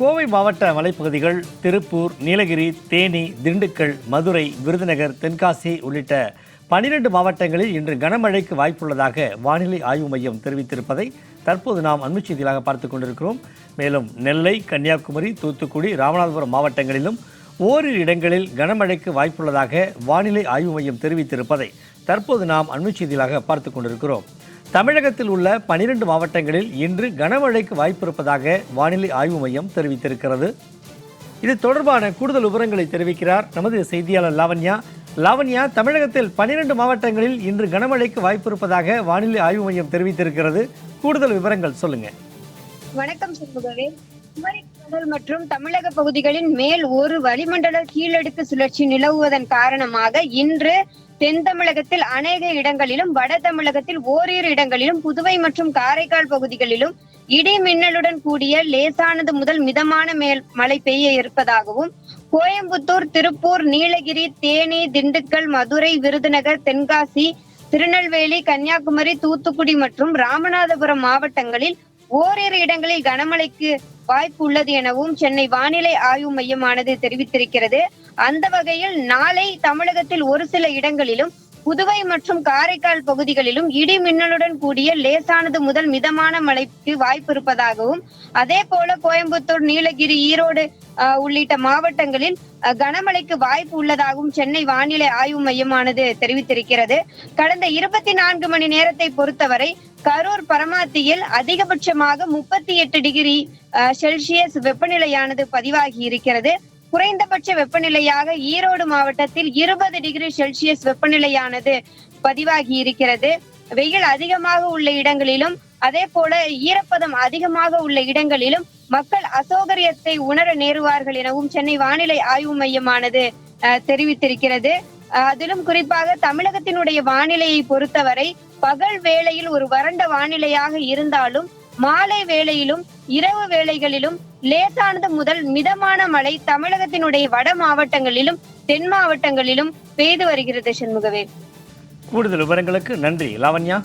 கோவை மாவட்ட மலைப்பகுதிகள் திருப்பூர், நீலகிரி, தேனி, திண்டுக்கல், மதுரை, விருதுநகர், தென்காசி உள்ளிட்ட 12 மாவட்டங்களில் இன்று கனமழைக்கு வாய்ப்புள்ளதாக வானிலை ஆய்வு மையம் தெரிவித்திருப்பதை தற்போது நாம் அண்மைச் செய்திகளாக பார்த்துக் கொண்டிருக்கிறோம். மேலும் நெல்லை, கன்னியாகுமரி, தூத்துக்குடி, ராமநாதபுரம் மாவட்டங்களிலும் ஓரிரு இடங்களில் கனமழைக்கு வாய்ப்புள்ளதாக வானிலை ஆய்வு மையம் தெரிவித்திருப்பதை தற்போது நாம் அண்மைச் செய்திகளாக பார்த்துக் கொண்டிருக்கிறோம். தமிழகத்தில் உள்ள 12 மாவட்டங்களில் இன்று கனமழைக்கு வாய்ப்பு இருப்பதாக வானிலை ஆய்வு மையம் தெரிவித்திருக்கிறது. இது தொடர்பான கூடுதல் விவரங்களை தெரிவிக்கிறார் நமது செய்தியாளர் லாவண்யா. தமிழகத்தில் 12 மாவட்டங்களில் இன்று கனமழைக்கு வாய்ப்பு இருப்பதாக வானிலை ஆய்வு மையம் தெரிவித்திருக்கிறது. கூடுதல் விவரங்கள் சொல்லுங்க. வணக்கம் சண்முகவே. குமரிக்கடல் மற்றும் தமிழக பகுதிகளின் மேல் ஒரு வளிமண்டல கீழடுக்கு சுழற்சி நிலவுவதன் காரணமாக இன்று தென் தமிழகத்தில் அநேக இடங்களிலும், வட தமிழகத்தில் ஓரிரு இடங்களிலும், புதுவை மற்றும் காரைக்கால் பகுதிகளிலும் இடி மின்னலுடன் கூடிய லேசானது முதல் மிதமான மழை பெய்ய இருப்பதாகவும், கோயம்புத்தூர், திருப்பூர், நீலகிரி, தேனி, திண்டுக்கல், மதுரை, விருதுநகர், தென்காசி, திருநெல்வேலி, கன்னியாகுமரி, தூத்துக்குடி மற்றும் ராமநாதபுரம் மாவட்டங்களில் ஓரிரு இடங்களில் கனமழைக்கு வாய்ப்பு உள்ளது எனவும் சென்னை வானிலை ஆய்வு மையமானது தெரிவித்திருக்கிறது. அந்த வகையில் நாளை தமிழகத்தில் ஒரு சில இடங்களிலும், புதுவை மற்றும் காரைக்கால் பகுதிகளிலும் இடி மின்னலுடன் கூடிய லேசானது முதல் மிதமான மழைக்கு வாய்ப்பு இருப்பதாகவும், அதே போல கோயம்புத்தூர், நீலகிரி, ஈரோடு உள்ளிட்ட மாவட்டங்களில் கனமழைக்கு வாய்ப்பு உள்ளதாகவும் சென்னை வானிலை ஆய்வு மையமானது தெரிவித்திருக்கிறது. கடந்த 24 மணி நேரத்தை பொறுத்தவரை கரூர், பரமாத்தியில் அதிகபட்சமாக 38 டிகிரி செல்சியஸ் வெப்பநிலையானது பதிவாகி இருக்கிறது. குறைந்தபட்ச வெப்பநிலையாக ஈரோடு மாவட்டத்தில் 20 டிகிரி செல்சியஸ் வெப்பநிலையானது பதிவாகி இருக்கிறது. வெயில் அதிகமாக உள்ள இடங்களிலும், அதே போல ஈரப்பதம் அதிகமாக உள்ள இடங்களிலும் மக்கள் அசௌகரியத்தை உணர நேருவார்கள் எனவும் சென்னை வானிலை ஆய்வு மையமானது தெரிவித்திருக்கிறது. அதிலும் குறிப்பாக தமிழகத்தினுடைய வானிலையை பொறுத்தவரை பகல் வேளையில் ஒரு வறண்ட வானிலையாக இருந்தாலும், மாலை வேளையிலும் இரவு வேளைகளிலும் லேசானது முதல் மிதமான மழை தமிழகத்தினுடைய வட மாவட்டங்களிலும் தென் மாவட்டங்களிலும் பெய்து வருகிறது. சண்முகவே, கூடுதல் விவரங்களுக்கு நன்றி லாவண்யா.